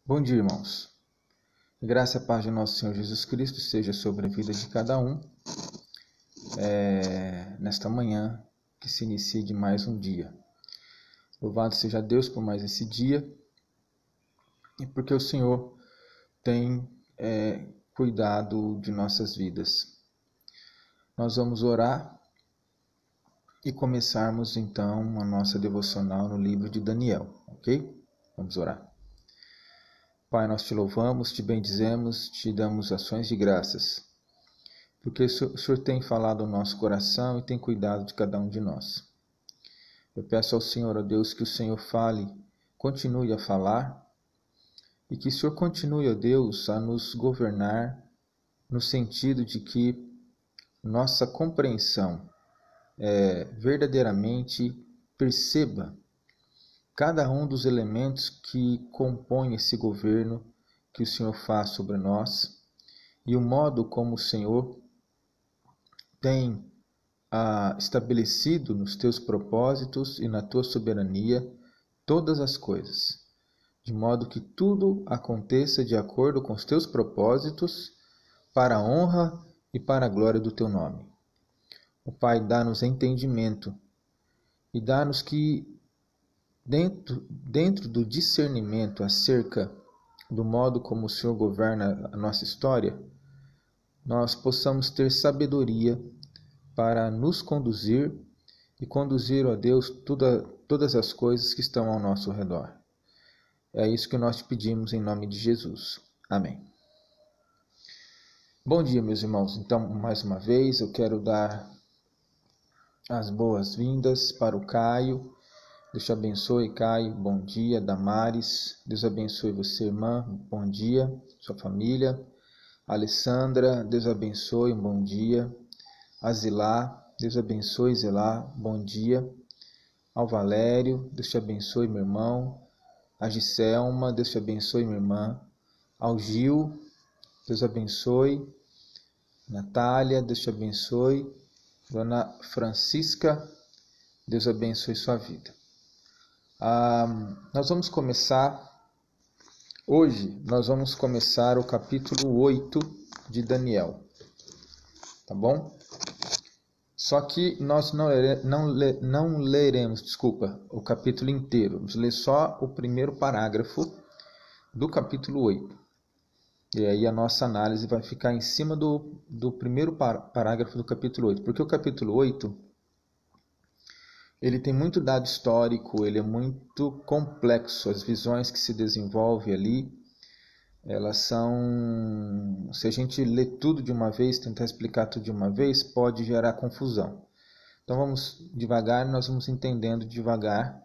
Bom dia, irmãos. Graça e paz de nosso Senhor Jesus Cristo seja sobre a vida de cada um nesta manhã que se inicie de mais um dia. Louvado seja Deus por mais esse dia e porque o Senhor tem cuidado de nossas vidas. Nós vamos orar e começarmos então a nossa devocional no livro de Daniel, ok? Vamos orar. Pai, nós te louvamos, te bendizemos, te damos ações de graças, porque o Senhor tem falado ao nosso coração e tem cuidado de cada um de nós. Eu peço ao Senhor, ó Deus, que o Senhor fale, continue a falar, e que o Senhor continue, ó Deus, a nos governar, no sentido de que nossa compreensão verdadeiramente perceba cada um dos elementos que compõem esse governo que o Senhor faz sobre nós e o modo como o Senhor tem estabelecido nos teus propósitos e na tua soberania todas as coisas, de modo que tudo aconteça de acordo com os teus propósitos, para a honra e para a glória do teu nome. O Pai, dá-nos entendimento e dá-nos que dentro do discernimento acerca do modo como o Senhor governa a nossa história, nós possamos ter sabedoria para nos conduzir e conduzir, ó Deus, todas as coisas que estão ao nosso redor. É isso que nós te pedimos em nome de Jesus. Amém. Bom dia, meus irmãos. Então, mais uma vez, eu quero dar as boas-vindas para o Caio. Deus te abençoe, Caio. Bom dia, Damares. Deus abençoe você, irmã. Bom dia, sua família. Alessandra, Deus abençoe, um bom dia. Azilá, Deus abençoe, Zelá, bom dia. Ao Valério, Deus te abençoe, meu irmão. A Giselma, Deus te abençoe, minha irmã. Ao Gil, Deus abençoe. Natália, Deus te abençoe. Dona Francisca, Deus abençoe sua vida. Nós vamos começar o capítulo 8 de Daniel, tá bom? Só que nós não leremos o capítulo inteiro, vamos ler só o primeiro parágrafo do capítulo 8. E aí a nossa análise vai ficar em cima do primeiro parágrafo do capítulo 8, porque o capítulo 8... ele tem muito dado histórico, ele é muito complexo. As visões que se desenvolvem ali, elas são... se a gente ler tudo de uma vez, tentar explicar tudo de uma vez, pode gerar confusão. Então vamos devagar, nós vamos entendendo devagar.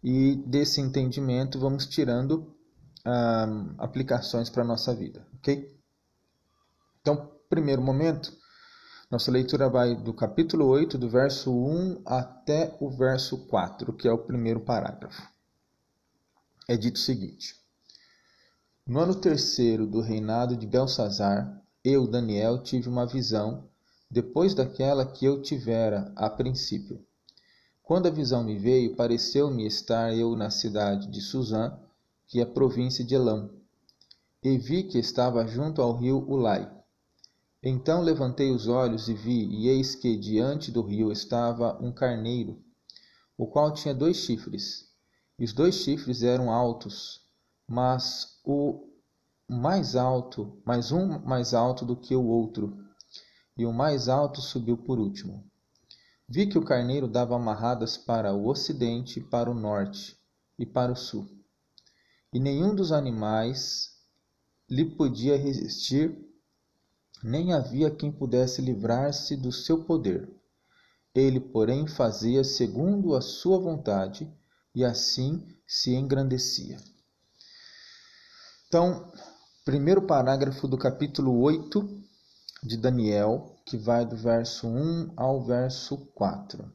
E desse entendimento vamos tirando aplicações para a nossa vida, ok? Então, primeiro momento... nossa leitura vai do capítulo 8, do verso 1 até o verso 4, que é o primeiro parágrafo. É dito o seguinte: no ano terceiro do reinado de Belsazar, eu, Daniel, tive uma visão, depois daquela que eu tivera a princípio. Quando a visão me veio, pareceu-me estar eu na cidade de Suzã, que é a província de Elão, e vi que estava junto ao rio Ulai. Então levantei os olhos e vi, e eis que diante do rio estava um carneiro, o qual tinha 2 chifres. E os 2 chifres eram altos, mas um mais alto do que o outro, e o mais alto subiu por último. Vi que o carneiro dava amarradas para o ocidente, para o norte e para o sul, e nenhum dos animais lhe podia resistir, nem havia quem pudesse livrar-se do seu poder. Ele, porém, fazia segundo a sua vontade, e assim se engrandecia. Então, primeiro parágrafo do capítulo 8 de Daniel, que vai do verso 1 ao verso 4.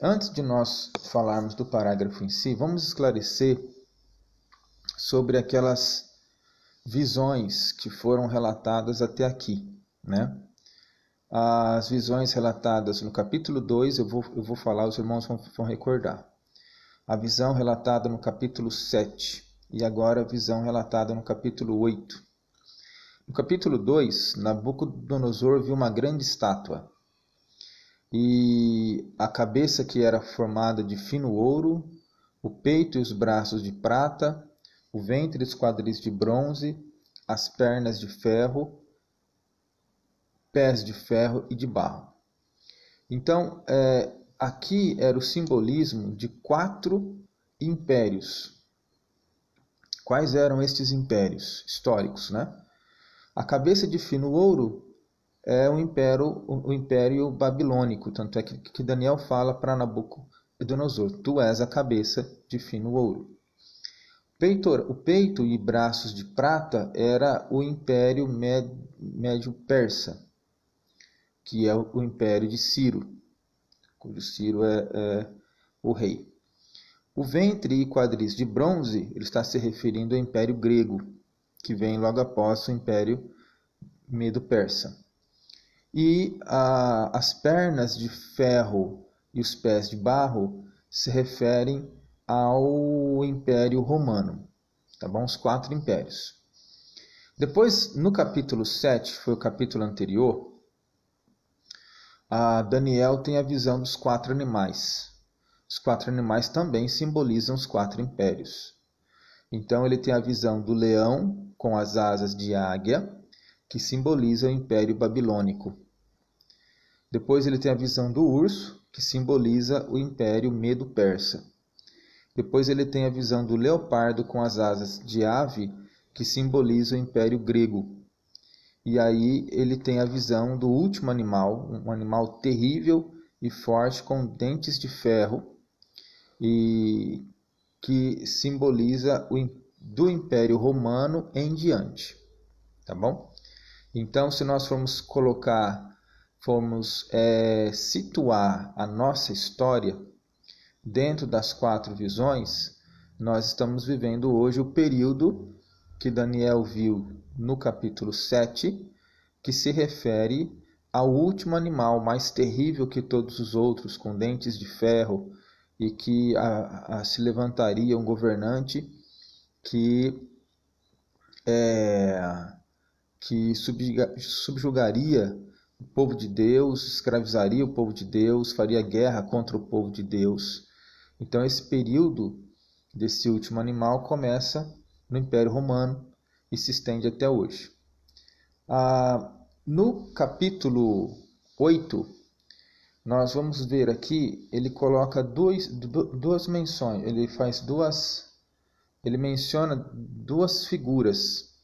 Antes de nós falarmos do parágrafo em si, vamos esclarecer sobre aquelas visões que foram relatadas até aqui, né? As visões relatadas no capítulo 2, eu vou falar, os irmãos vão recordar. A visão relatada no capítulo 7 e agora a visão relatada no capítulo 8. No capítulo 2, Nabucodonosor viu uma grande estátua, e a cabeça que era formada de fino ouro, o peito e os braços de prata, o ventre e os quadris de bronze, as pernas de ferro, pés de ferro e de barro. Então, aqui era o simbolismo de 4 impérios. Quais eram estes impérios históricos, né? A cabeça de fino ouro é o império babilônico, tanto é que Daniel fala para Nabucodonosor: tu és a cabeça de fino ouro. O peito e braços de prata era o império médio-persa, que é o império de Ciro, cujo Ciro é o rei. O ventre e quadris de bronze, ele está se referindo ao império grego, que vem logo após o império medo-persa. E as pernas de ferro e os pés de barro se referem ao Império Romano, tá bom? Os 4 impérios. Depois, no capítulo 7, foi o capítulo anterior, Daniel tem a visão dos 4 animais. Os 4 animais também simbolizam os 4 impérios. Então, ele tem a visão do leão com as asas de águia, que simboliza o Império Babilônico. Depois, ele tem a visão do urso, que simboliza o Império Medo-Persa. Depois ele tem a visão do leopardo com as asas de ave, que simboliza o Império Grego. E aí ele tem a visão do último animal, um animal terrível e forte com dentes de ferro, e que simboliza do Império Romano em diante. Tá bom? Então, se nós formos situar a nossa história dentro das 4 visões, nós estamos vivendo hoje o período que Daniel viu no capítulo 7, que se refere ao último animal mais terrível que todos os outros, com dentes de ferro, e que se levantaria um governante que subjugaria o povo de Deus, escravizaria o povo de Deus, faria guerra contra o povo de Deus. Então, esse período desse último animal começa no Império Romano e se estende até hoje. No capítulo 8, nós vamos ver aqui, ele coloca duas menções, ele menciona 2 figuras.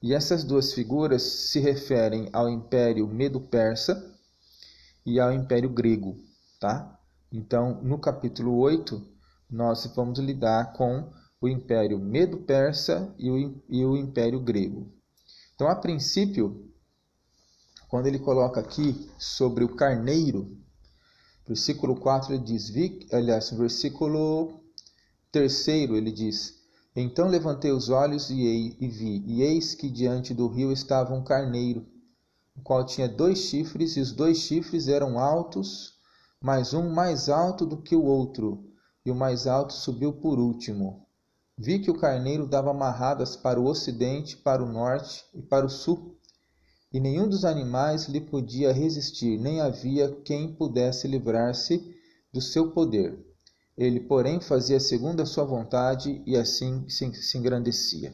E essas 2 figuras se referem ao Império Medo-Persa e ao Império Grego, tá? Então, no capítulo 8, nós vamos lidar com o Império Medo-Persa e o Império Grego. Então, a princípio, quando ele coloca aqui sobre o carneiro, versículo 4 ele diz, no versículo 3 ele diz: então levantei os olhos e vi, e eis que diante do rio estava um carneiro, o qual tinha 2 chifres, e os 2 chifres eram altos, mas um mais alto do que o outro, e o mais alto subiu por último. Vi que o carneiro dava amarradas para o ocidente, para o norte e para o sul, e nenhum dos animais lhe podia resistir, nem havia quem pudesse livrar-se do seu poder. Ele, porém, fazia segundo a sua vontade, e assim se engrandecia.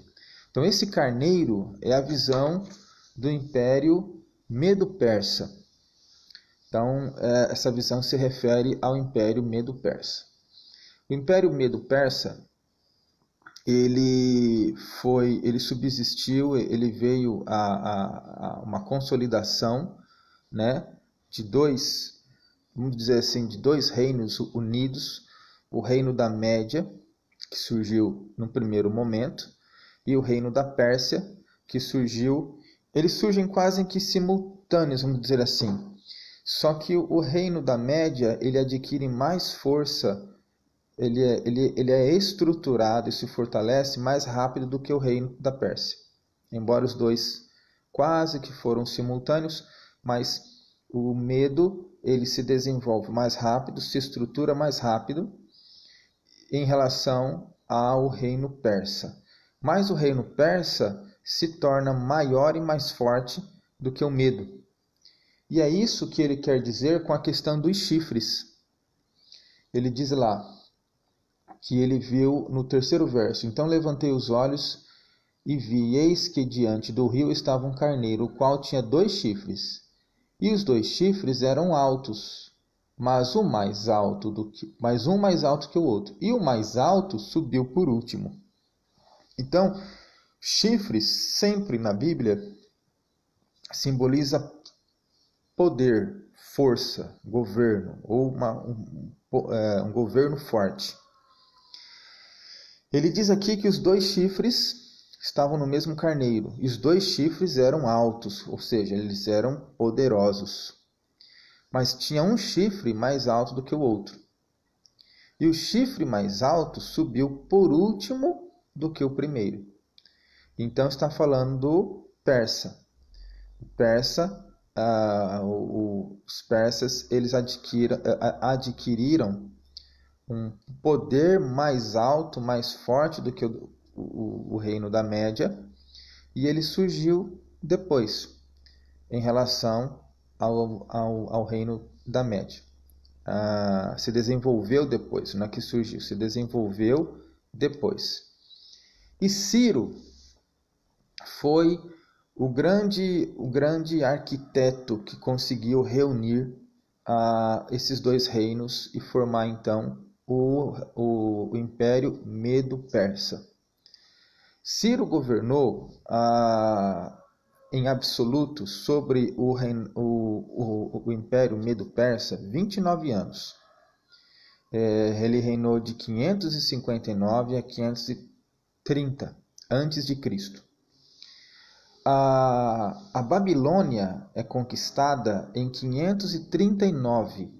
Então, esse carneiro é a visão do Império Medo-Persa. Então, essa visão se refere ao Império Medo-Persa. O Império Medo-Persa, ele subsistiu, ele veio a uma consolidação, né, de 2, vamos dizer assim, de 2 reinos unidos, o reino da Média, que surgiu no primeiro momento, e o reino da Pérsia, que surgiu, eles surgem quase que simultâneos, vamos dizer assim. Só que o reino da Média, ele adquire mais força, ele é estruturado e se fortalece mais rápido do que o reino da Pérsia. Embora os 2 quase que foram simultâneos, mas o Medo, ele se desenvolve mais rápido, se estrutura mais rápido em relação ao reino persa. Mas o reino persa se torna maior e mais forte do que o Medo. E é isso que ele quer dizer com a questão dos chifres. Ele diz lá que ele viu no 3º verso: então levantei os olhos e vi, e eis que diante do rio estava um carneiro, o qual tinha 2 chifres. E os 2 chifres eram altos, mas um mais alto que o outro. E o mais alto subiu por último. Então, chifres sempre na Bíblia simboliza poder, força, governo, ou um governo forte. Ele diz aqui que os 2 chifres estavam no mesmo carneiro, e os 2 chifres eram altos, ou seja, eles eram poderosos. Mas tinha um chifre mais alto do que o outro. E o chifre mais alto subiu por último do que o primeiro. Então está falando do persa. Os persas eles adquiriram um poder mais alto, mais forte do que o reino da Média, e ele surgiu depois, em relação ao reino da Média. Se desenvolveu depois, não é que surgiu, se desenvolveu depois. E Ciro foi o grande arquiteto que conseguiu reunir esses 2 reinos e formar então o Império Medo-Persa. Ciro governou em absoluto sobre o Império Medo-Persa 29 anos. Ele reinou de 559 a 530 a.C. A Babilônia é conquistada em 539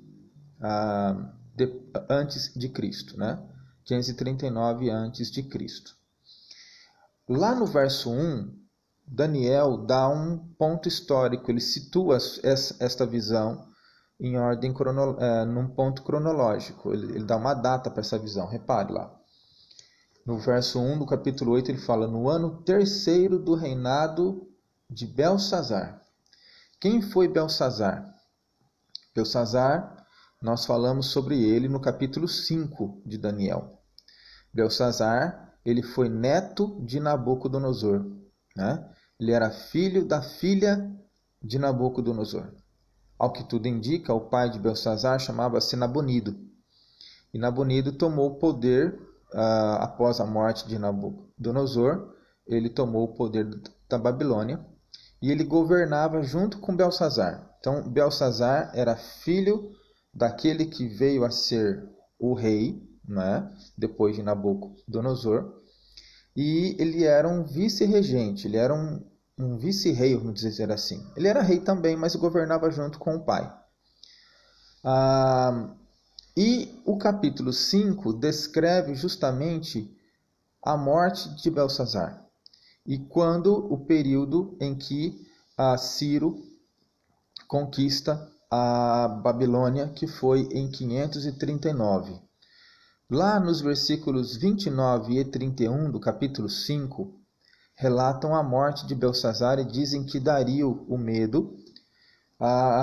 antes de Cristo, né? 539 antes de Cristo. Lá no verso 1, Daniel dá um ponto histórico, ele situa esta visão em ordem num ponto cronológico, ele dá uma data para essa visão, repare lá. No verso 1 do capítulo 8 ele fala: no ano 3º do reinado de Belsazar. Quem foi Belsazar? Belsazar, nós falamos sobre ele no capítulo 5 de Daniel. Belsazar, ele foi neto de Nabucodonosor, né? Ele era filho da filha de Nabucodonosor. Ao que tudo indica, o pai de Belsazar chamava-se Nabonido. E Nabonido tomou o poder após a morte de Nabucodonosor. Ele tomou o poder da Babilônia e ele governava junto com Belsazar. Então, Belsazar era filho daquele que veio a ser o rei, né? Depois de Nabucodonosor, e ele era um vice-regente, ele era um vice-rei, vamos dizer assim. Ele era rei também, mas governava junto com o pai. E o capítulo 5 descreve justamente a morte de Belsazar, e quando o período em que Ciro conquista a Babilônia, que foi em 539. Lá nos versículos 29 e 31 do capítulo 5, relatam a morte de Belsazar e dizem que Dario, o Medo,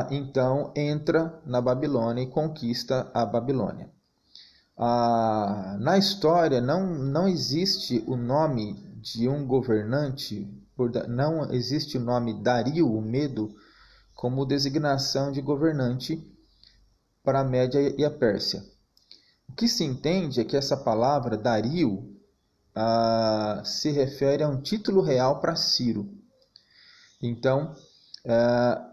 então entra na Babilônia e conquista a Babilônia. Na história não existe o nome de um governante, não existe o nome Dario, o Medo, como designação de governante para a Média e a Pérsia. O que se entende é que essa palavra Dario se refere a um título real para Ciro. Então,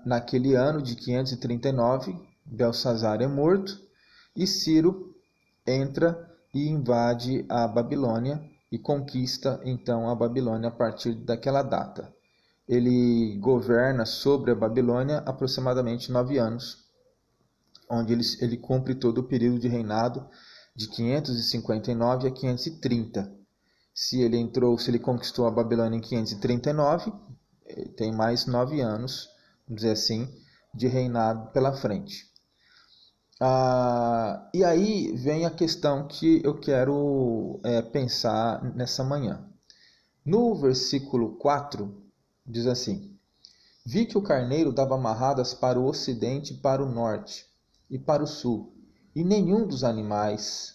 naquele ano de 539, Belsazar é morto e Ciro entra e invade a Babilônia e conquista então a Babilônia a partir daquela data. Ele governa sobre a Babilônia aproximadamente 9 anos, onde ele cumpre todo o período de reinado de 559 a 530. Se ele conquistou a Babilônia em 539, tem mais 9 anos, vamos dizer assim, de reinado pela frente. E aí vem a questão que eu quero pensar nessa manhã. No versículo 4, diz assim: Vi que o carneiro dava amarradas para o ocidente, para o norte e para o sul, e nenhum dos animais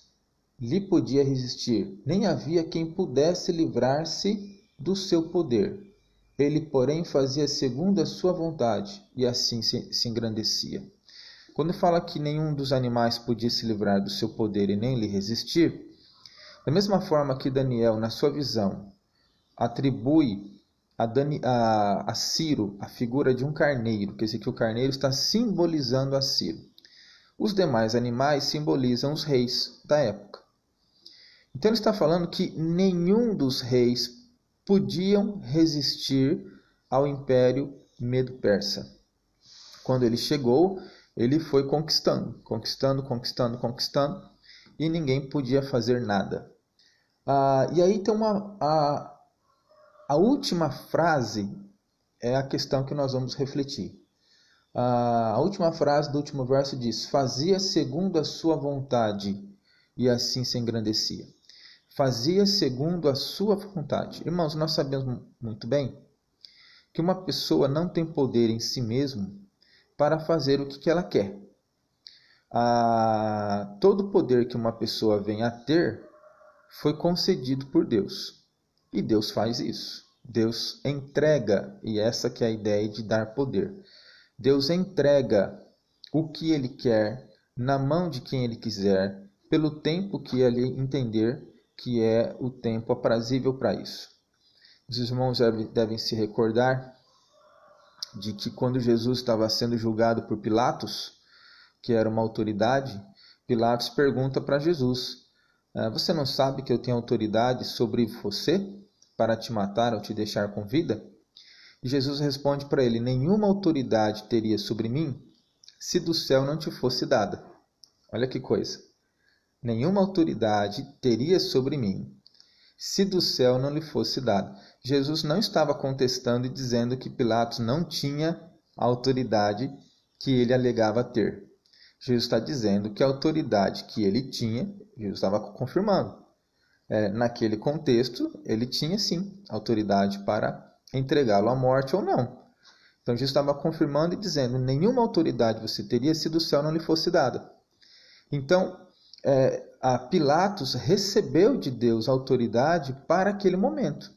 lhe podia resistir, nem havia quem pudesse livrar-se do seu poder. Ele, porém, fazia segundo a sua vontade, e assim se engrandecia. Quando fala que nenhum dos animais podia se livrar do seu poder e nem lhe resistir, da mesma forma que Daniel, na sua visão, atribui a Ciro a figura de um carneiro, quer dizer que o carneiro está simbolizando a Ciro. Os demais animais simbolizam os reis da época. Então ele está falando que nenhum dos reis podiam resistir ao Império Medo-Persa. Quando ele chegou, ele foi conquistando, e ninguém podia fazer nada. E aí tem a última frase é a questão que nós vamos refletir. A última frase do último verso diz: fazia segundo a sua vontade, e assim se engrandecia. Fazia segundo a sua vontade. Irmãos, nós sabemos muito bem que uma pessoa não tem poder em si mesmo para fazer o que ela quer. Todo poder que uma pessoa vem a ter foi concedido por Deus. E Deus faz isso. Deus entrega, e essa que é a ideia de dar poder. Deus entrega o que Ele quer na mão de quem Ele quiser, pelo tempo que Ele entender que é o tempo aprazível para isso. Os irmãos devem se recordar de que quando Jesus estava sendo julgado por Pilatos, que era uma autoridade, Pilatos pergunta para Jesus: você não sabe que eu tenho autoridade sobre você para te matar ou te deixar com vida? E Jesus responde para ele: nenhuma autoridade teria sobre mim se do céu não te fosse dada. Olha que coisa. Nenhuma autoridade teria sobre mim se do céu não lhe fosse dada. Jesus não estava contestando e dizendo que Pilatos não tinha a autoridade que ele alegava ter. Jesus está dizendo que a autoridade que ele tinha, Jesus estava confirmando. Naquele contexto, ele tinha sim autoridade para entregá-lo à morte ou não. Então Jesus estava confirmando e dizendo: nenhuma autoridade você teria se do céu não lhe fosse dada. Então, a Pilatos recebeu de Deus autoridade para aquele momento.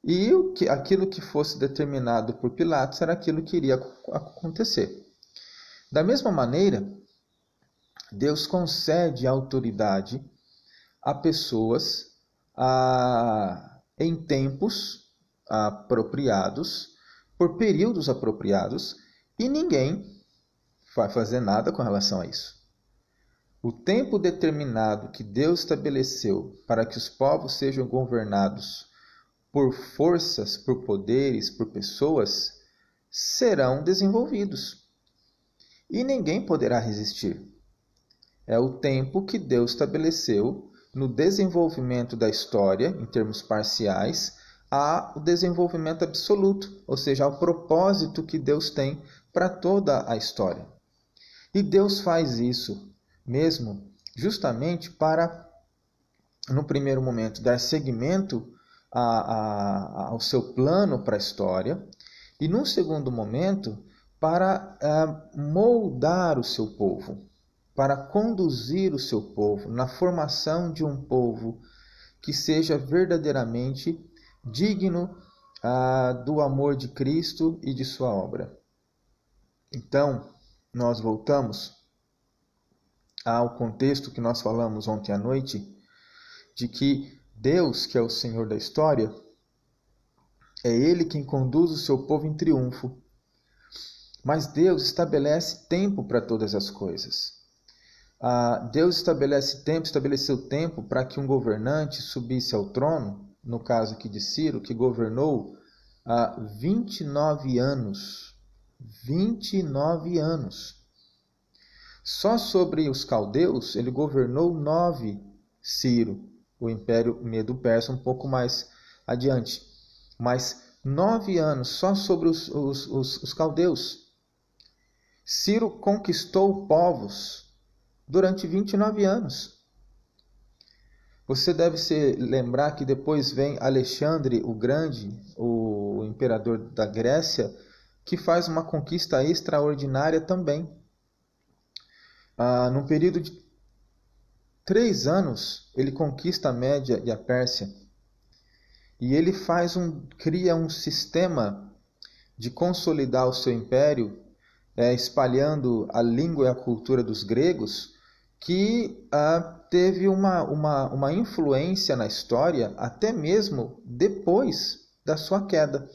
E aquilo que fosse determinado por Pilatos era aquilo que iria acontecer. Da mesma maneira, Deus concede autoridade a pessoas em tempos apropriados, por períodos apropriados, e ninguém vai fazer nada com relação a isso. O tempo determinado que Deus estabeleceu para que os povos sejam governados por forças, por poderes, por pessoas, serão desenvolvidos. E ninguém poderá resistir. É o tempo que Deus estabeleceu no desenvolvimento da história, em termos parciais, ao desenvolvimento absoluto, ou seja, ao propósito que Deus tem para toda a história. E Deus faz isso mesmo justamente para, no primeiro momento, dar seguimento ao seu plano para a história, e num segundo momento, para moldar o seu povo, para conduzir o seu povo na formação de um povo que seja verdadeiramente digno do amor de Cristo e de sua obra. Então, nós voltamos ao contexto que nós falamos ontem à noite, de que Deus, que é o Senhor da história, é Ele quem conduz o seu povo em triunfo. Mas Deus estabelece tempo para todas as coisas. Deus estabeleceu tempo para que um governante subisse ao trono, no caso aqui de Ciro, que governou 29 anos. 29 anos. Só sobre os caldeus ele governou 9, Ciro, o Império Medo-Persa um pouco mais adiante. Mas 9 anos só sobre os caldeus. Ciro conquistou povos durante 29 anos. Você deve se lembrar que depois vem Alexandre o Grande, o imperador da Grécia, que faz uma conquista extraordinária também. Num período de 3 anos, ele conquista a Média e a Pérsia. E ele cria um sistema de consolidar o seu império, espalhando a língua e a cultura dos gregos, que teve uma influência na história até mesmo depois da sua queda.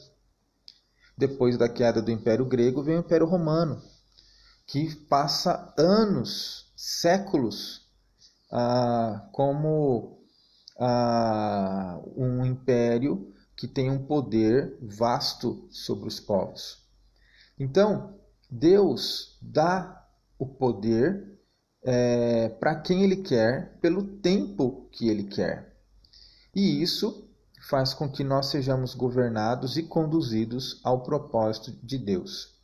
Depois da queda do Império Grego vem o Império Romano, que passa anos, séculos, como um império que tem um poder vasto sobre os povos. Então, Deus dá o poder para quem Ele quer, pelo tempo que Ele quer. E isso faz com que nós sejamos governados e conduzidos ao propósito de Deus.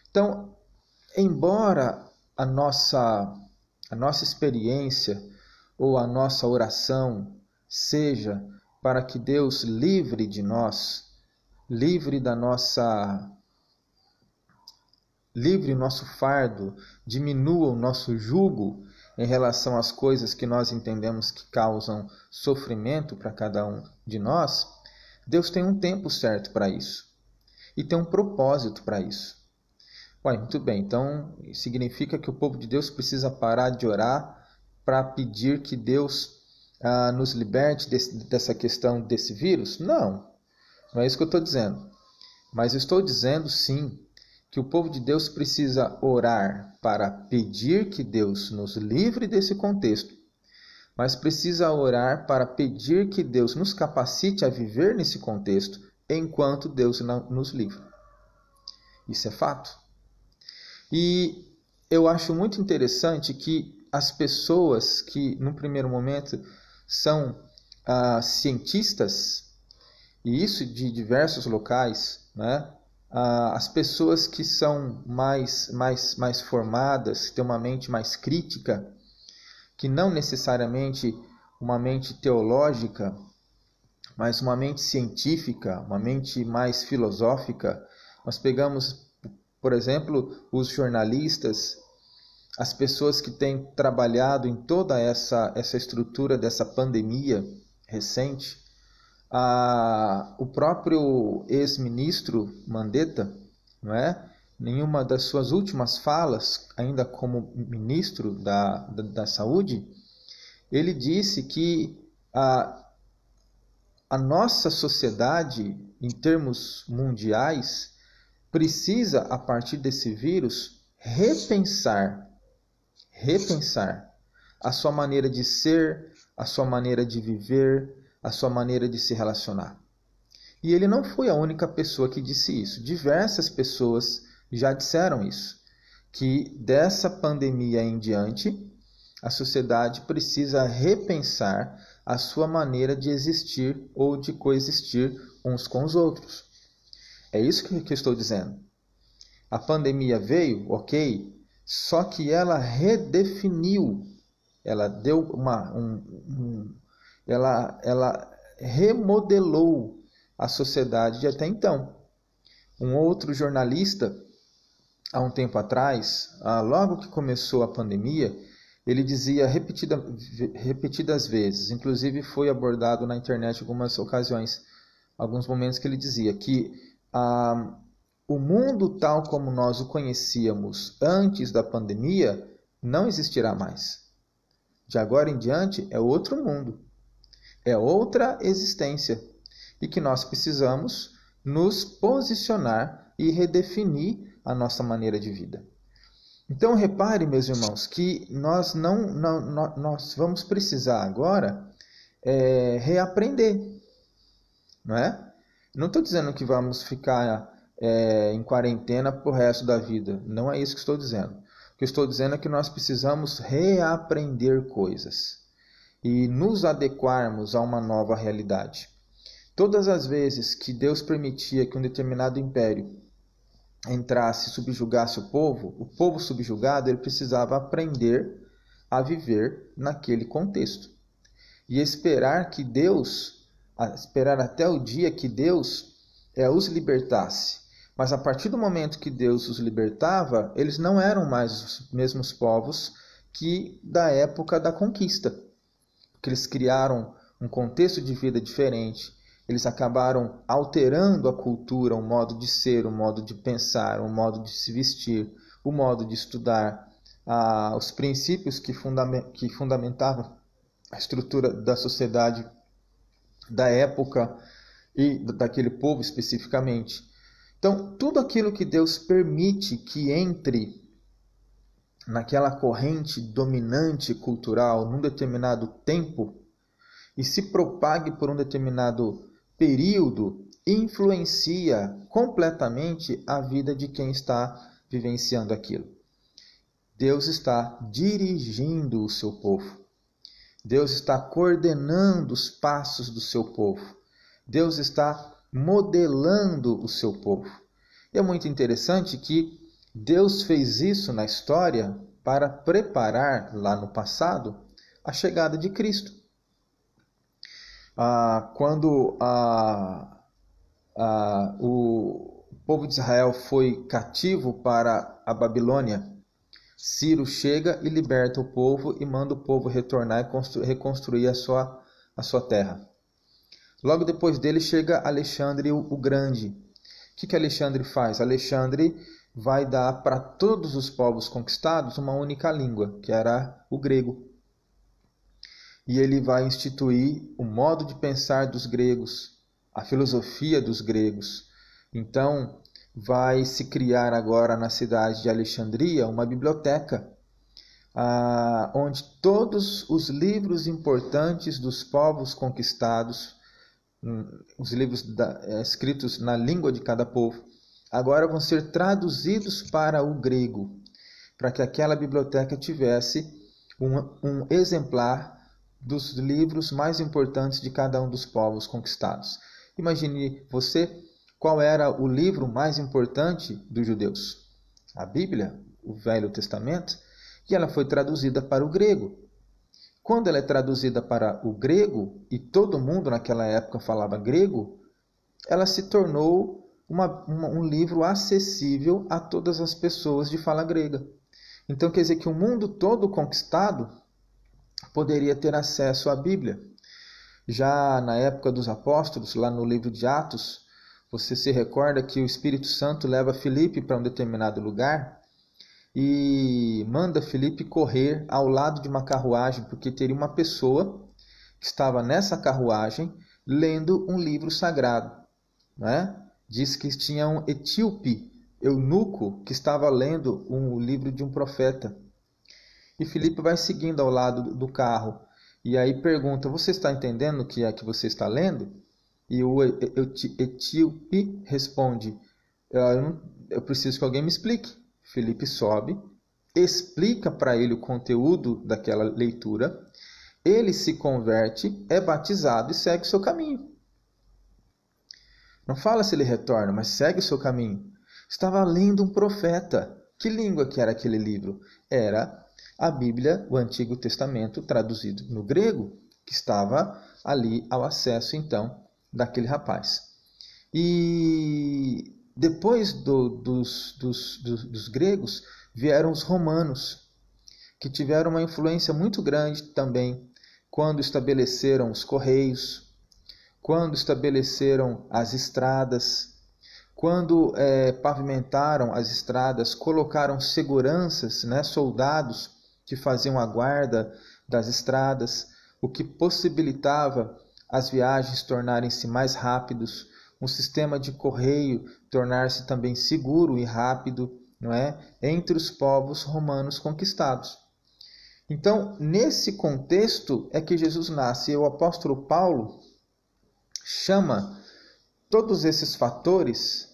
Então, embora a nossa experiência ou a nossa oração seja para que Deus livre de nós, livre o nosso fardo, diminua o nosso jugo em relação às coisas que nós entendemos que causam sofrimento para cada um de nós, Deus tem um tempo certo para isso e tem um propósito para isso. Muito bem, então significa que o povo de Deus precisa parar de orar para pedir que Deus nos liberte dessa questão desse vírus? Não é isso que eu estou dizendo. Mas eu estou dizendo sim que o povo de Deus precisa orar para pedir que Deus nos livre desse contexto, mas precisa orar para pedir que Deus nos capacite a viver nesse contexto enquanto Deus não nos livra. Isso é fato. E eu acho muito interessante que as pessoas que, no primeiro momento, são cientistas, e isso de diversos locais, né? As pessoas que são mais formadas, que têm uma mente mais crítica, que não necessariamente uma mente teológica, mas uma mente científica, uma mente mais filosófica. Nós pegamos, por exemplo, os jornalistas, as pessoas que têm trabalhado em toda essa estrutura dessa pandemia recente. O próprio ex-ministro Mandetta, não é? Em uma das suas últimas falas, ainda como ministro da Saúde, ele disse que a nossa sociedade, em termos mundiais, precisa, a partir desse vírus, repensar a sua maneira de ser, a sua maneira de viver, a sua maneira de se relacionar. E ele não foi a única pessoa que disse isso. Diversas pessoas já disseram isso, que dessa pandemia em diante, a sociedade precisa repensar a sua maneira de existir ou de coexistir uns com os outros. É isso que eu estou dizendo. A pandemia veio, ok, só que ela redefiniu, ela deu ela remodelou a sociedade de até então. Um outro jornalista, há um tempo atrás, logo que começou a pandemia, ele dizia repetidas vezes, inclusive foi abordado na internet em algumas ocasiões, alguns momentos que ele dizia que o mundo tal como nós o conhecíamos antes da pandemia não existirá mais. De agora em diante é outro mundo, é outra existência e que nós precisamos nos posicionar e redefinir a nossa maneira de vida. Então repare, meus irmãos, que nós vamos precisar agora reaprender, não é? Não estou dizendo que vamos ficar em quarentena para o resto da vida. Não é isso que estou dizendo. O que estou dizendo é que nós precisamos reaprender coisas e nos adequarmos a uma nova realidade. Todas as vezes que Deus permitia que um determinado império entrasse e subjugasse o povo subjugado ele precisava aprender a viver naquele contexto. E esperar até o dia que Deus os libertasse. Mas a partir do momento que Deus os libertava, eles não eram mais os mesmos povos que da época da conquista. Porque eles criaram um contexto de vida diferente. Eles acabaram alterando a cultura, o modo de ser, o modo de pensar, o modo de se vestir, o modo de estudar, os princípios que fundamentavam a estrutura da sociedade da época e daquele povo especificamente. Então, tudo aquilo que Deus permite que entre naquela corrente dominante cultural num determinado tempo e se propague por um determinado período, influencia completamente a vida de quem está vivenciando aquilo. Deus está dirigindo o seu povo. Deus está coordenando os passos do seu povo. Deus está modelando o seu povo. E é muito interessante que Deus fez isso na história para preparar, lá no passado, a chegada de Cristo. Quando o povo de Israel foi cativo para a Babilônia, Ciro chega e liberta o povo e manda o povo retornar e reconstruir a sua terra. Logo depois dele chega Alexandre o Grande. O que Alexandre faz? Alexandre vai dar para todos os povos conquistados uma única língua, que era o grego. E ele vai instituir o modo de pensar dos gregos, a filosofia dos gregos. Então, vai se criar agora na cidade de Alexandria uma biblioteca, onde todos os livros importantes dos povos conquistados, os livros escritos na língua de cada povo, agora vão ser traduzidos para o grego, para que aquela biblioteca tivesse um exemplar dos livros mais importantes de cada um dos povos conquistados. Imagine você qual era o livro mais importante dos judeus. A Bíblia, o Velho Testamento, e ela foi traduzida para o grego. Quando ela é traduzida para o grego, e todo mundo naquela época falava grego, ela se tornou um livro acessível a todas as pessoas de fala grega. Então quer dizer que o mundo todo conquistado poderia ter acesso à Bíblia. Já na época dos apóstolos, lá no livro de Atos, você se recorda que o Espírito Santo leva Filipe para um determinado lugar e manda Filipe correr ao lado de uma carruagem, porque teria uma pessoa que estava nessa carruagem lendo um livro sagrado. Né? Diz que tinha um etíope, eunuco, que estava lendo um livro de um profeta. E Filipe vai seguindo ao lado do carro. E aí pergunta, você está entendendo o que é que você está lendo? E o etíope responde, eu preciso que alguém me explique. Filipe sobe, explica para ele o conteúdo daquela leitura, ele se converte, é batizado e segue o seu caminho. Não fala se ele retorna, mas segue o seu caminho. Estava lendo um profeta. Que língua que era aquele livro? Era a Bíblia, o Antigo Testamento, traduzido no grego, que estava ali ao acesso, então, daquele rapaz. E depois dos gregos, vieram os romanos, que tiveram uma influência muito grande também, quando estabeleceram os correios, quando estabeleceram as estradas, quando pavimentaram as estradas, colocaram seguranças, soldados que faziam a guarda das estradas, o que possibilitava as viagens tornarem-se mais rápidos, um sistema de correio tornar-se também seguro e rápido, não é? Entre os povos romanos conquistados. Então, nesse contexto é que Jesus nasce, e o apóstolo Paulo chama todos esses fatores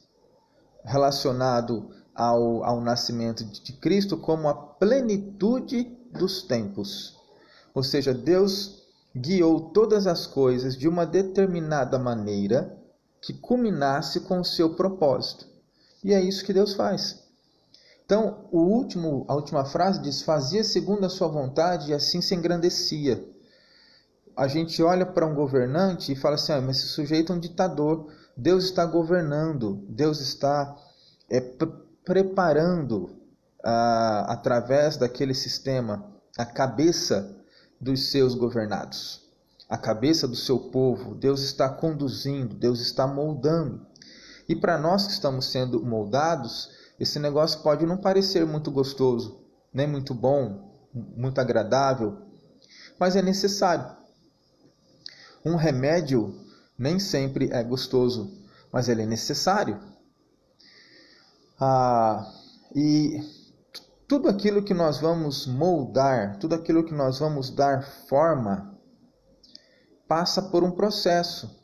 relacionados ao nascimento de Cristo como a plenitude dos tempos. Ou seja, Deus guiou todas as coisas de uma determinada maneira que culminasse com o seu propósito. E é isso que Deus faz. Então, a última frase diz: fazia segundo a sua vontade e assim se engrandecia. A gente olha para um governante e fala assim: mas esse sujeito é um ditador. Deus está governando, Deus está preparando, através daquele sistema, a cabeça dos seus governados, a cabeça do seu povo. Deus está conduzindo, Deus está moldando. E para nós que estamos sendo moldados, esse negócio pode não parecer muito gostoso, nem muito bom, muito agradável, mas é necessário. Um remédio nem sempre é gostoso, mas ele é necessário. E tudo aquilo que nós vamos moldar, tudo aquilo que nós vamos dar forma, passa por um processo.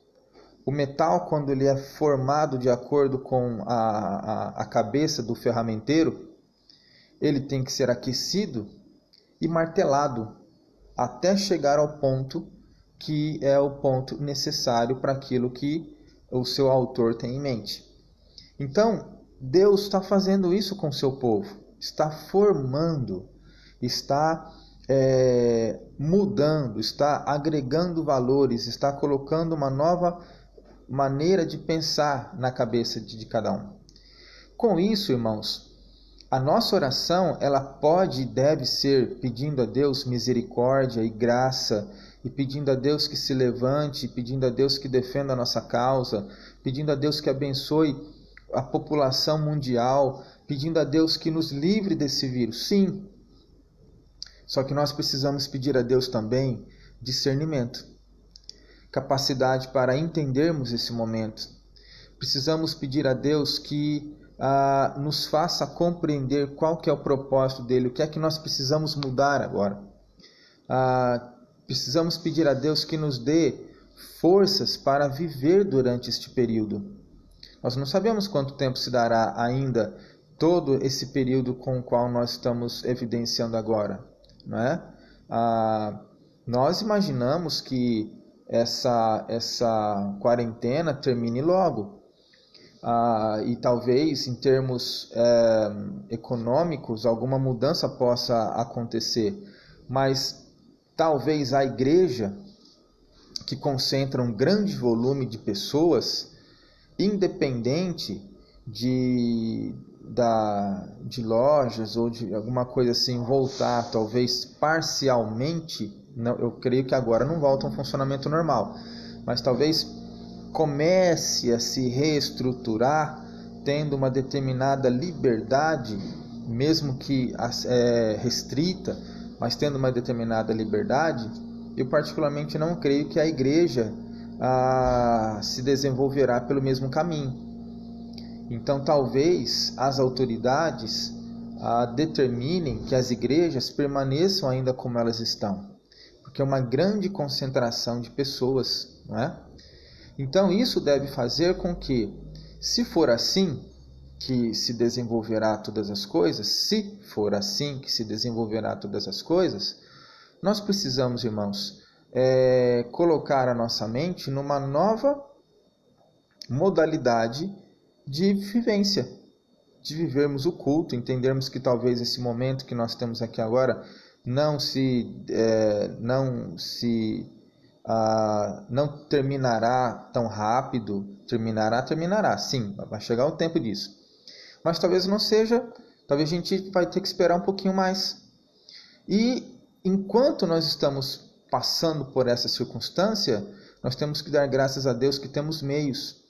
O metal, quando ele é formado de acordo com a cabeça do ferramenteiro, ele tem que ser aquecido e martelado até chegar ao ponto que é o ponto necessário para aquilo que o seu autor tem em mente. Então, Deus está fazendo isso com o seu povo, está formando, está mudando, está agregando valores, está colocando uma nova maneira de pensar na cabeça de cada um. Com isso, irmãos, a nossa oração, ela pode e deve ser pedindo a Deus misericórdia e graça, e pedindo a Deus que se levante, pedindo a Deus que defenda a nossa causa, pedindo a Deus que abençoe a população mundial, pedindo a Deus que nos livre desse vírus. Sim, só que nós precisamos pedir a Deus também discernimento, capacidade para entendermos esse momento. Precisamos pedir a Deus que nos faça compreender qual que é o propósito dele, o que é que nós precisamos mudar agora. Precisamos pedir a Deus que nos dê forças para viver durante este período. Nós não sabemos quanto tempo se dará ainda todo esse período com o qual nós estamos evidenciando agora, não é? Nós imaginamos que essa quarentena termine logo. E talvez em termos econômicos alguma mudança possa acontecer, mas talvez a igreja, que concentra um grande volume de pessoas, independente de lojas ou de alguma coisa assim, voltar talvez parcialmente, não, eu creio que agora não volta a um funcionamento normal, mas talvez comece a se reestruturar, tendo uma determinada liberdade, mesmo que restrita, mas tendo uma determinada liberdade. Eu particularmente não creio que a igreja se desenvolverá pelo mesmo caminho. Então talvez as autoridades determinem que as igrejas permaneçam ainda como elas estão, porque é uma grande concentração de pessoas, não é? Então isso deve fazer com que, se for assim que se desenvolverá todas as coisas, nós precisamos, irmãos, colocar a nossa mente numa nova modalidade de vivência, de vivermos o culto, entendermos que talvez esse momento que nós temos aqui agora não terminará tão rápido. Terminará, sim, vai chegar o tempo disso. Mas talvez não seja, talvez a gente vai ter que esperar um pouquinho mais. E enquanto nós estamos passando por essa circunstância, nós temos que dar graças a Deus que temos meios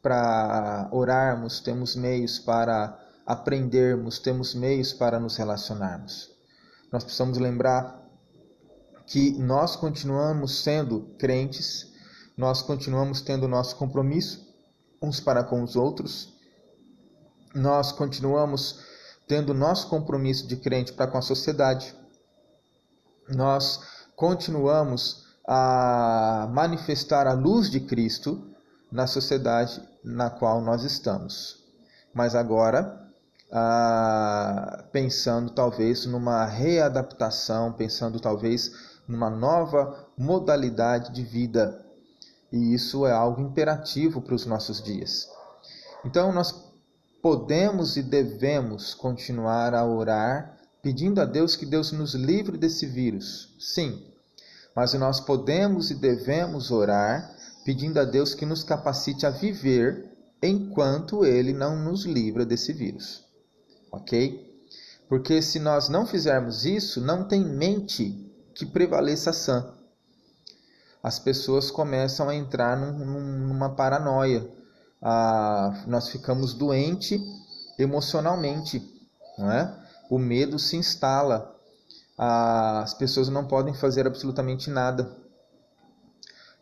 para orarmos, temos meios para aprendermos, temos meios para nos relacionarmos. Nós precisamos lembrar que nós continuamos sendo crentes, nós continuamos tendo nosso compromisso uns para com os outros, nós continuamos tendo nosso compromisso de crente para com a sociedade, nós continuamos a manifestar a luz de Cristo na sociedade na qual nós estamos. Mas agora, pensando talvez numa readaptação, pensando talvez numa nova modalidade de vida. E isso é algo imperativo para os nossos dias. Então nós podemos e devemos continuar a orar, pedindo a Deus que Deus nos livre desse vírus. Sim, mas nós podemos e devemos orar, pedindo a Deus que nos capacite a viver enquanto Ele não nos livra desse vírus. Ok? Porque se nós não fizermos isso, não tem mente que prevaleça sã. As pessoas começam a entrar numa paranoia. Nós ficamos doentes emocionalmente, não é? O medo se instala. As pessoas não podem fazer absolutamente nada.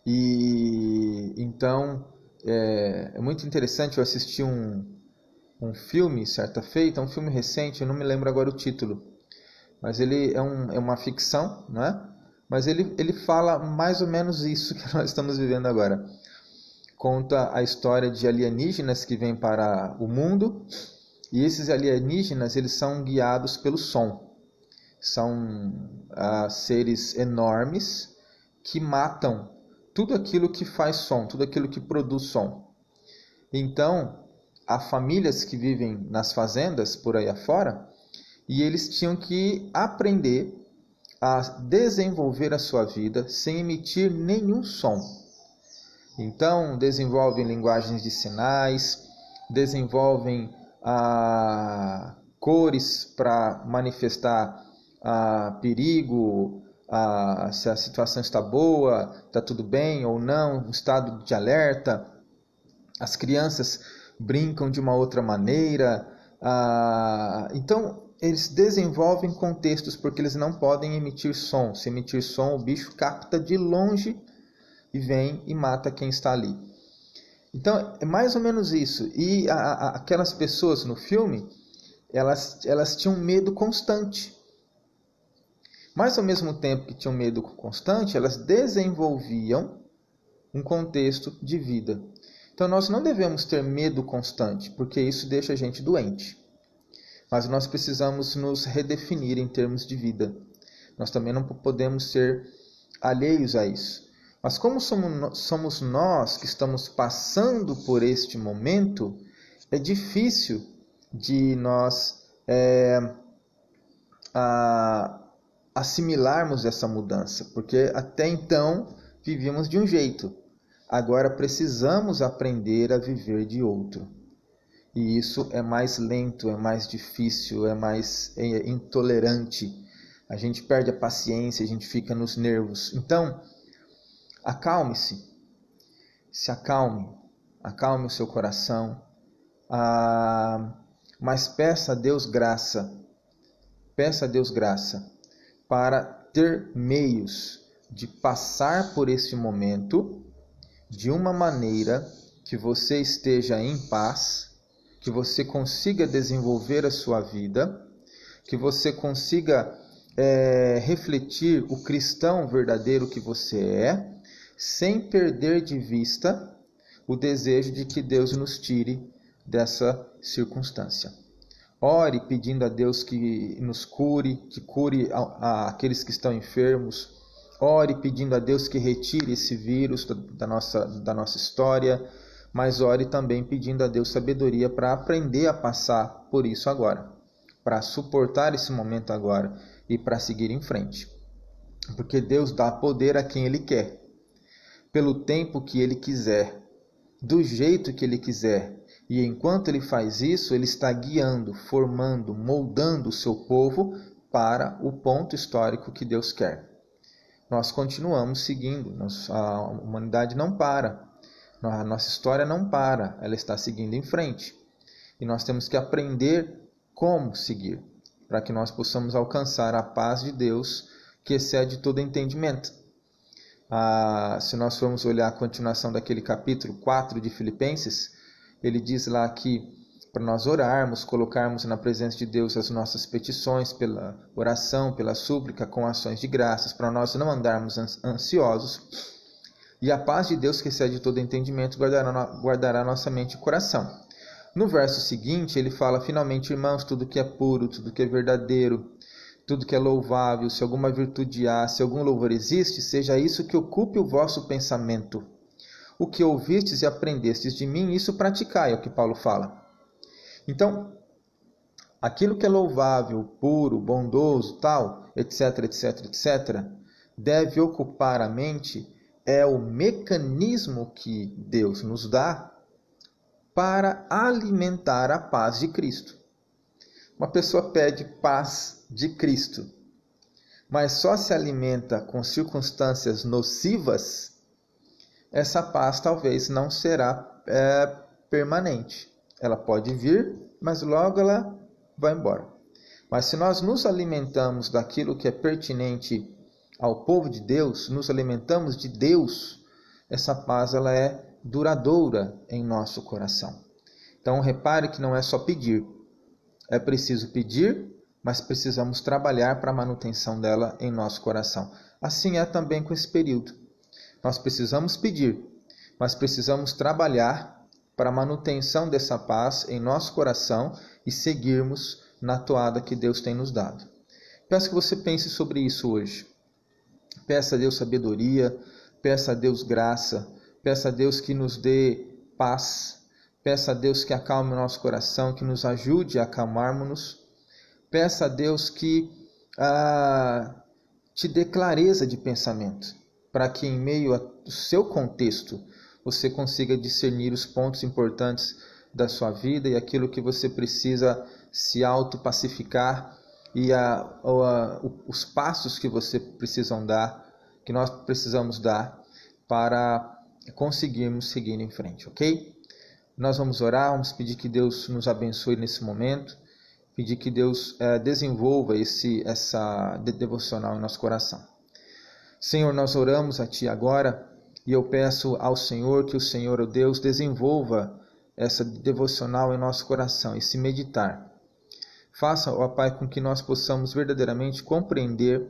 E então é muito interessante. Eu assisti um filme certa feita, um filme recente, eu não me lembro agora o título, mas ele é uma ficção, não é? Mas ele fala mais ou menos isso que nós estamos vivendo agora. Conta a história de alienígenas que vêm para o mundo, e esses alienígenas eles são guiados pelo som. São seres enormes que matam tudo aquilo que faz som, tudo aquilo que produz som. Então, há famílias que vivem nas fazendas por aí afora, e eles tinham que aprender a desenvolver a sua vida sem emitir nenhum som. Então, desenvolvem linguagens de sinais, desenvolvem cores para manifestar perigo, se a situação está boa, está tudo bem ou não, um estado de alerta. As crianças brincam de uma outra maneira. Então, eles desenvolvem contextos porque eles não podem emitir som. Se emitir som, o bicho capta de longe e vem e mata quem está ali. Então, é mais ou menos isso. E aquelas pessoas no filme, elas tinham medo constante. Mas, ao mesmo tempo que tinham medo constante, elas desenvolviam um contexto de vida. Então, nós não devemos ter medo constante, porque isso deixa a gente doente. Mas nós precisamos nos redefinir em termos de vida. Nós também não podemos ser alheios a isso. Mas como somos nós que estamos passando por este momento, é difícil de nós assimilarmos essa mudança, porque até então vivíamos de um jeito. Agora precisamos aprender a viver de outro. E isso é mais lento, é mais difícil, é mais intolerante. A gente perde a paciência, a gente fica nos nervos. Então, acalme-se. Se acalme. Acalme o seu coração. Mas peça a Deus graça. Peça a Deus graça para ter meios de passar por este momento de uma maneira que você esteja em paz, que você consiga desenvolver a sua vida, que você consiga refletir o cristão verdadeiro que você é, sem perder de vista o desejo de que Deus nos tire dessa circunstância. Ore pedindo a Deus que nos cure, que cure aqueles que estão enfermos. Ore pedindo a Deus que retire esse vírus da nossa história. Mas ore também pedindo a Deus sabedoria para aprender a passar por isso agora. Para suportar esse momento agora e para seguir em frente. Porque Deus dá poder a quem Ele quer. Pelo tempo que Ele quiser. Do jeito que Ele quiser. E enquanto Ele faz isso, Ele está guiando, formando, moldando o seu povo para o ponto histórico que Deus quer. Nós continuamos seguindo, a humanidade não para, a nossa história não para, ela está seguindo em frente. E nós temos que aprender como seguir, para que nós possamos alcançar a paz de Deus, que excede todo entendimento. Se nós formos olhar a continuação daquele capítulo 4 de Filipenses, ele diz lá que para nós orarmos, colocarmos na presença de Deus as nossas petições pela oração, pela súplica, com ações de graças, para nós não andarmos ansiosos. E a paz de Deus, que excede todo entendimento, guardará nossa mente e coração. No verso seguinte, ele fala, finalmente, irmãos, tudo que é puro, tudo que é verdadeiro, tudo que é louvável, se alguma virtude há, se algum louvor existe, seja isso que ocupe o vosso pensamento. O que ouvistes e aprendestes de mim, isso praticai, é o que Paulo fala. Então, aquilo que é louvável, puro, bondoso, tal, etc, etc, etc, deve ocupar a mente, é o mecanismo que Deus nos dá para alimentar a paz de Cristo. Uma pessoa pede paz de Cristo, mas só se alimenta com circunstâncias nocivas, essa paz talvez não será permanente. Ela pode vir, mas logo ela vai embora. Mas se nós nos alimentamos daquilo que é pertinente ao povo de Deus, nos alimentamos de Deus, essa paz ela é duradoura em nosso coração. Então repare que não é só pedir. É preciso pedir, mas precisamos trabalhar para a manutenção dela em nosso coração. Assim é também com esse período. Nós precisamos pedir, mas precisamos trabalhar para a manutenção dessa paz em nosso coração e seguirmos na toada que Deus tem nos dado. Peço que você pense sobre isso hoje. Peça a Deus sabedoria, peça a Deus graça, peça a Deus que nos dê paz, peça a Deus que acalme o nosso coração, que nos ajude a acalmarmos-nos. Peça a Deus que te dê clareza de pensamento, para que em meio ao seu contexto você consiga discernir os pontos importantes da sua vida e aquilo que você precisa se auto-pacificar e os passos que você precisam dar, que nós precisamos dar para conseguirmos seguir em frente, ok? Nós vamos orar, vamos pedir que Deus nos abençoe nesse momento, pedir que Deus desenvolva essa devocional em nosso coração. Senhor, nós oramos a Ti agora e eu peço ao Senhor que o Senhor, ó Deus, desenvolva essa devocional em nosso coração, esse meditar. Faça, ó Pai, com que nós possamos verdadeiramente compreender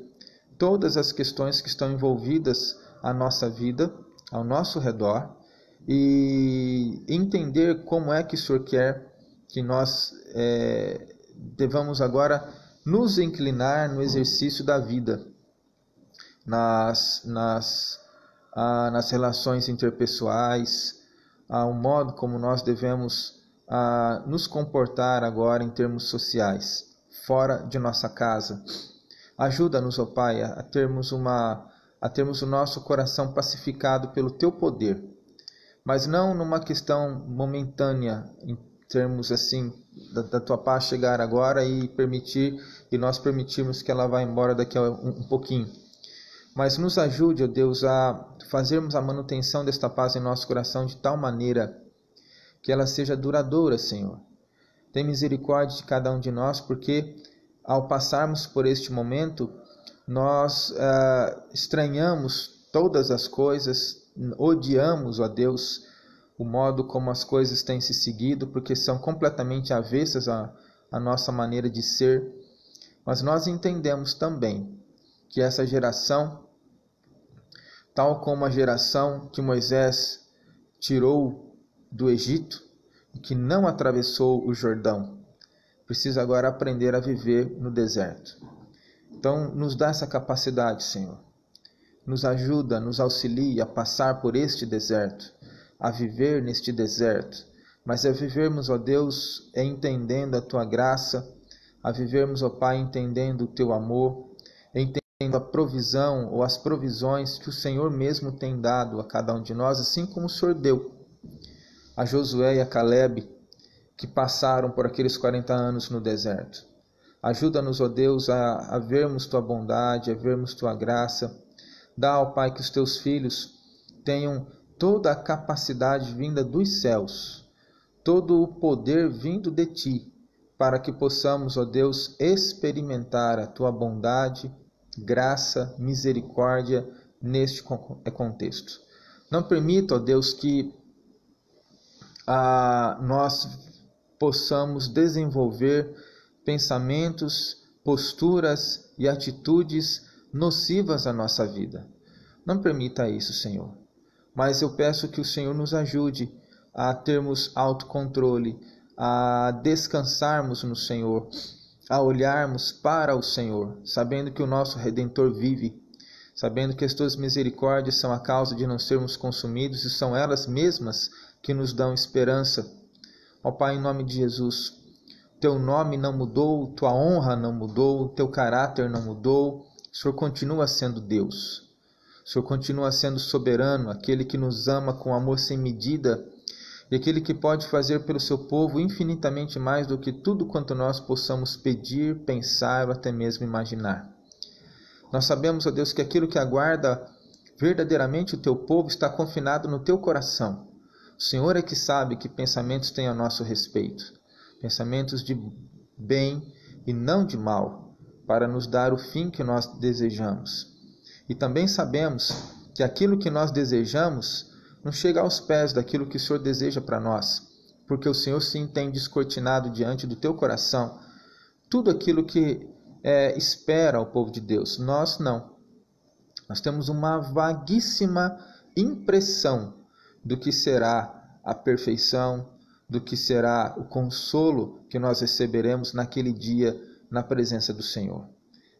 todas as questões que estão envolvidas à nossa vida, ao nosso redor, e entender como é que o Senhor quer que nós devamos agora nos inclinar no exercício da vida, nas relações interpessoais, o modo como nós devemos nos comportar agora em termos sociais, fora de nossa casa. Ajuda-nos, ó Pai, a termos o nosso coração pacificado pelo Teu poder, mas não numa questão momentânea, em termos assim, da Tua paz chegar agora e nós permitirmos que ela vá embora daqui a um pouquinho. Mas nos ajude, ó Deus, a fazermos a manutenção desta paz em nosso coração de tal maneira que ela seja duradoura, Senhor. Tem misericórdia de cada um de nós, porque ao passarmos por este momento, nós estranhamos todas as coisas, odiamos, ó Deus, o modo como as coisas têm se seguido, porque são completamente avessas à nossa maneira de ser. Mas nós entendemos também que essa geração, tal como a geração que Moisés tirou do Egito e que não atravessou o Jordão, precisa agora aprender a viver no deserto. Então, nos dá essa capacidade, Senhor. Nos ajuda, nos auxilia a passar por este deserto, a viver neste deserto, mas a vivermos, ó Deus, entendendo a Tua graça, a vivermos, ó Pai, entendendo o Teu amor, entendendo a provisão ou as provisões que o Senhor mesmo tem dado a cada um de nós, assim como o Senhor deu a Josué e a Calebe, que passaram por aqueles 40 anos no deserto. Ajuda-nos, ó Deus, a vermos Tua bondade, a vermos Tua graça. Dá, ó Pai, que os Teus filhos tenham toda a capacidade vinda dos céus, todo o poder vindo de Ti, para que possamos, ó Deus, experimentar a Tua bondade, graça, misericórdia neste contexto. Não permita, ó Deus, que nós possamos desenvolver pensamentos, posturas e atitudes nocivas à nossa vida. Não permita isso, Senhor. Mas eu peço que o Senhor nos ajude a termos autocontrole, a descansarmos no Senhor, a olharmos para o Senhor, sabendo que o nosso Redentor vive, sabendo que as Tuas misericórdias são a causa de não sermos consumidos e são elas mesmas que nos dão esperança. Ó Pai, em nome de Jesus, teu nome não mudou, tua honra não mudou, teu caráter não mudou. O Senhor continua sendo Deus. O Senhor continua sendo soberano, aquele que nos ama com amor sem medida e aquele que pode fazer pelo seu povo infinitamente mais do que tudo quanto nós possamos pedir, pensar ou até mesmo imaginar. Nós sabemos, ó Deus, que aquilo que aguarda verdadeiramente o teu povo está confinado no teu coração. O Senhor é que sabe que pensamentos tem a nosso respeito, pensamentos de bem e não de mal, para nos dar o fim que nós desejamos. E também sabemos que aquilo que nós desejamos não chega aos pés daquilo que o Senhor deseja para nós, porque o Senhor sim tem descortinado diante do teu coração tudo aquilo que espera o povo de Deus. Nós não. Nós temos uma vaguíssima impressão do que será a perfeição, do que será o consolo que nós receberemos naquele dia na presença do Senhor.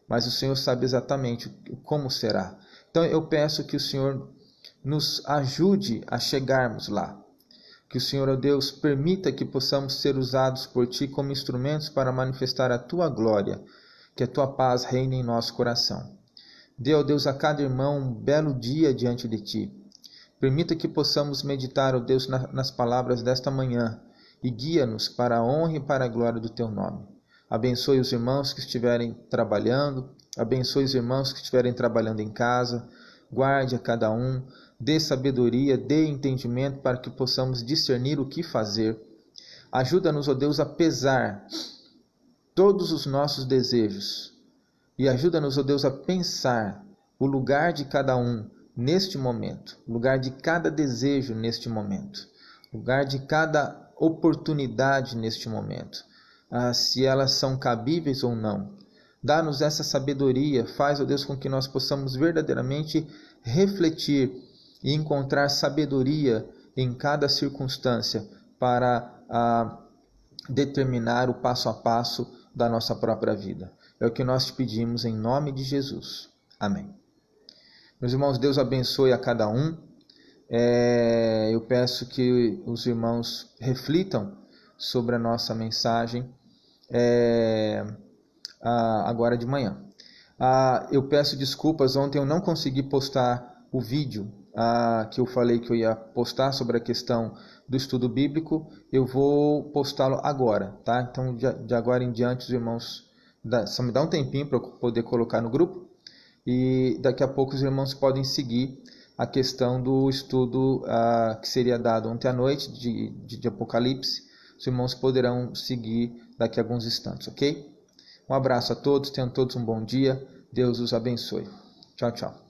Mas o Senhor sabe exatamente como será. Então eu peço que o Senhor nos ajude a chegarmos lá. Que o Senhor, ó Deus, permita que possamos ser usados por Ti como instrumentos para manifestar a Tua glória, que a Tua paz reine em nosso coração. Dê, ó Deus, a cada irmão um belo dia diante de Ti. Permita que possamos meditar, ó Deus, nas palavras desta manhã e guia-nos para a honra e para a glória do Teu nome. Abençoe os irmãos que estiverem trabalhando, abençoe os irmãos que estiverem trabalhando em casa, guarde a cada um, dê sabedoria, dê entendimento para que possamos discernir o que fazer. Ajuda-nos, ó Deus, a pesar todos os nossos desejos e ajuda-nos, ó Deus, a pensar o lugar de cada um neste momento, o lugar de cada desejo neste momento, o lugar de cada oportunidade neste momento. Se elas são cabíveis ou não. Dá-nos essa sabedoria, faz, ó Deus, com que nós possamos verdadeiramente refletir e encontrar sabedoria em cada circunstância para determinar o passo a passo da nossa própria vida. É o que nós te pedimos em nome de Jesus. Amém. Meus irmãos, Deus abençoe a cada um. Eu peço que os irmãos reflitam sobre a nossa mensagem agora de manhã. Eu peço desculpas, ontem eu não consegui postar o vídeo que eu falei que eu ia postar sobre a questão do estudo bíblico. Eu vou postá-lo agora, tá? Então de agora em diante os irmãos só me dá um tempinho para eu poder colocar no grupo e daqui a pouco os irmãos podem seguir a questão do estudo que seria dado ontem à noite de Apocalipse. Os irmãos poderão seguir daqui a alguns instantes, ok? Um abraço a todos, tenham todos um bom dia. Deus os abençoe. Tchau, tchau.